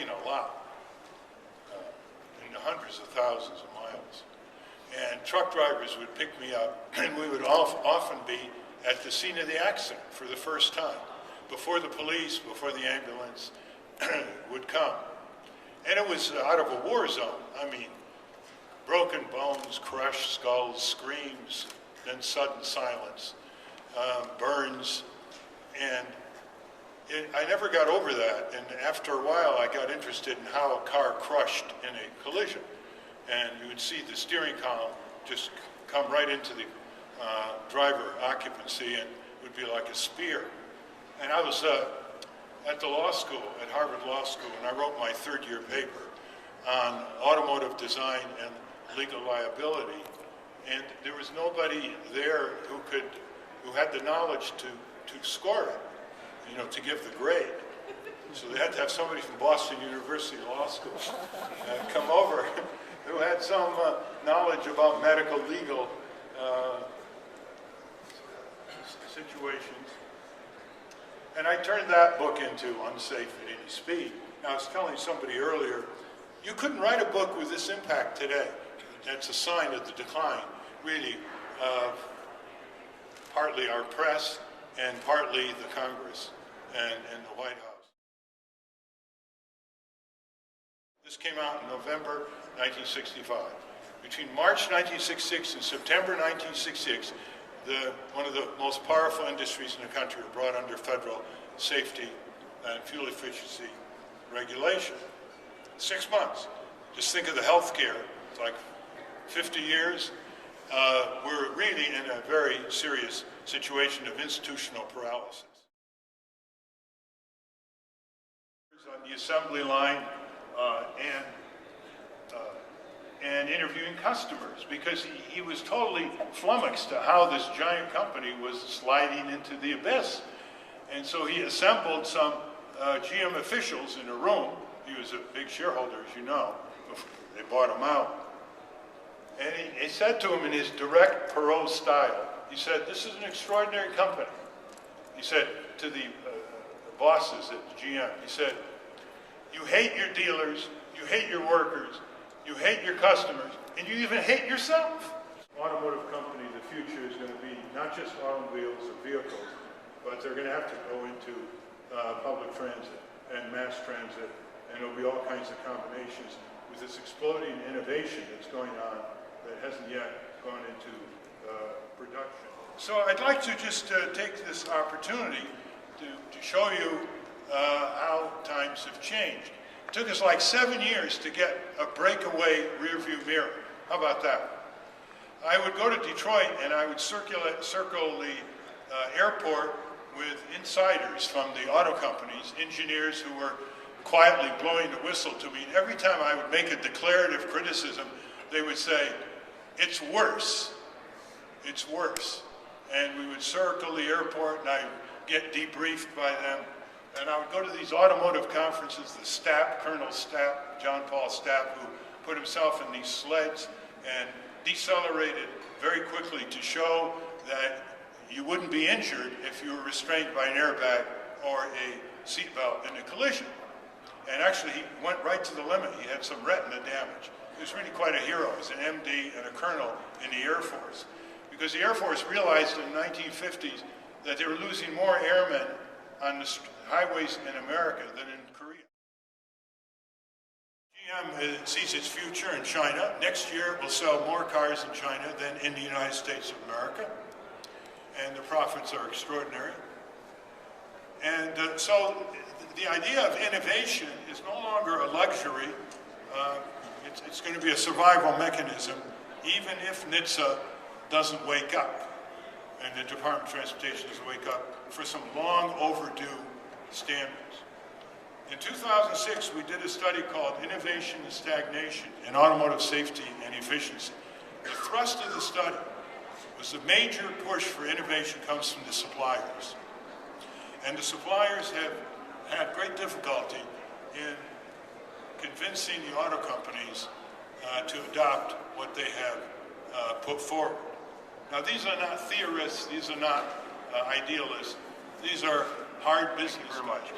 seen a lot, in the hundreds of thousands of miles. And truck drivers would pick me up, and we would often be at the scene of the accident for the first time, before the police, before the ambulance would come. And it was out of a war zone. I mean, broken bones, crushed skulls, screams, then sudden silence, burns, and I never got over that. And after a while, I got interested in how a car crushed in a collision. And you would see the steering column just come right into the driver occupancy, and it would be like a spear. And I was at the law school, at Harvard Law School, and I wrote my third-year paper on automotive design and legal liability. And there was nobody there who had the knowledge to score it, you know, to give the grade. So they had to have somebody from Boston University Law School come over who had some knowledge about medical legal situations. And I turned that book into Unsafe at Any Speed. Now, I was telling somebody earlier, you couldn't write a book with this impact today. That's a sign of the decline, really, of partly our press and partly the Congress and the White House. This came out in November 1965. Between March 1966 and September 1966, one of the most powerful industries in the country were brought under federal safety and fuel efficiency regulation. 6 months. Just think of the healthcare. It's like 50 years. We're really in a very serious situation of institutional paralysis. On the assembly line and interviewing customers, because he was totally flummoxed to how this giant company was sliding into the abyss. And so he assembled some GM officials in a room. He was a big shareholder, as you know. They bought him out. And he said to him in his direct Perot style, he said, "This is an extraordinary company." He said to the bosses at GM, he said, "You hate your dealers, you hate your workers, you hate your customers, and you even hate yourself." Automotive company, the future is going to be not just automobiles or vehicles, but they're going to have to go into public transit and mass transit, and there'll be all kinds of combinations with this exploding innovation that's going on that hasn't yet gone into production. So I'd like to just take this opportunity to show you how times have changed. It took us like 7 years to get a breakaway rearview mirror. How about that? I would go to Detroit and I would circle the airport with insiders from the auto companies, engineers who were quietly blowing the whistle to me. And every time I would make a declarative criticism, they would say, "It's worse. It's worse." And we would circle the airport and I'd get debriefed by them. And I would go to these automotive conferences, the Stapp, Colonel Stapp, John Paul Stapp, who put himself in these sleds and decelerated very quickly to show that you wouldn't be injured if you were restrained by an airbag or a seatbelt in a collision. And actually, he went right to the limit. He had some retina damage. He was really quite a hero. He was an MD and a colonel in the Air Force. Because the Air Force realized in the 1950s that they were losing more airmen on the highways in America than in Korea. GM sees its future in China. Next year, we'll sell more cars in China than in the United States of America. And the profits are extraordinary. And so the idea of innovation is no longer a luxury. It's going to be a survival mechanism, even if NHTSA doesn't wake up, and the Department of Transportation doesn't wake up for some long overdue standards. In 2006, we did a study called Innovation and Stagnation in Automotive Safety and Efficiency. The thrust of the study was the major push for innovation comes from the suppliers. And the suppliers have had great difficulty in convincing the auto companies to adopt what they have put forward. Now, these are not theorists, these are not idealists, these are hard business logic.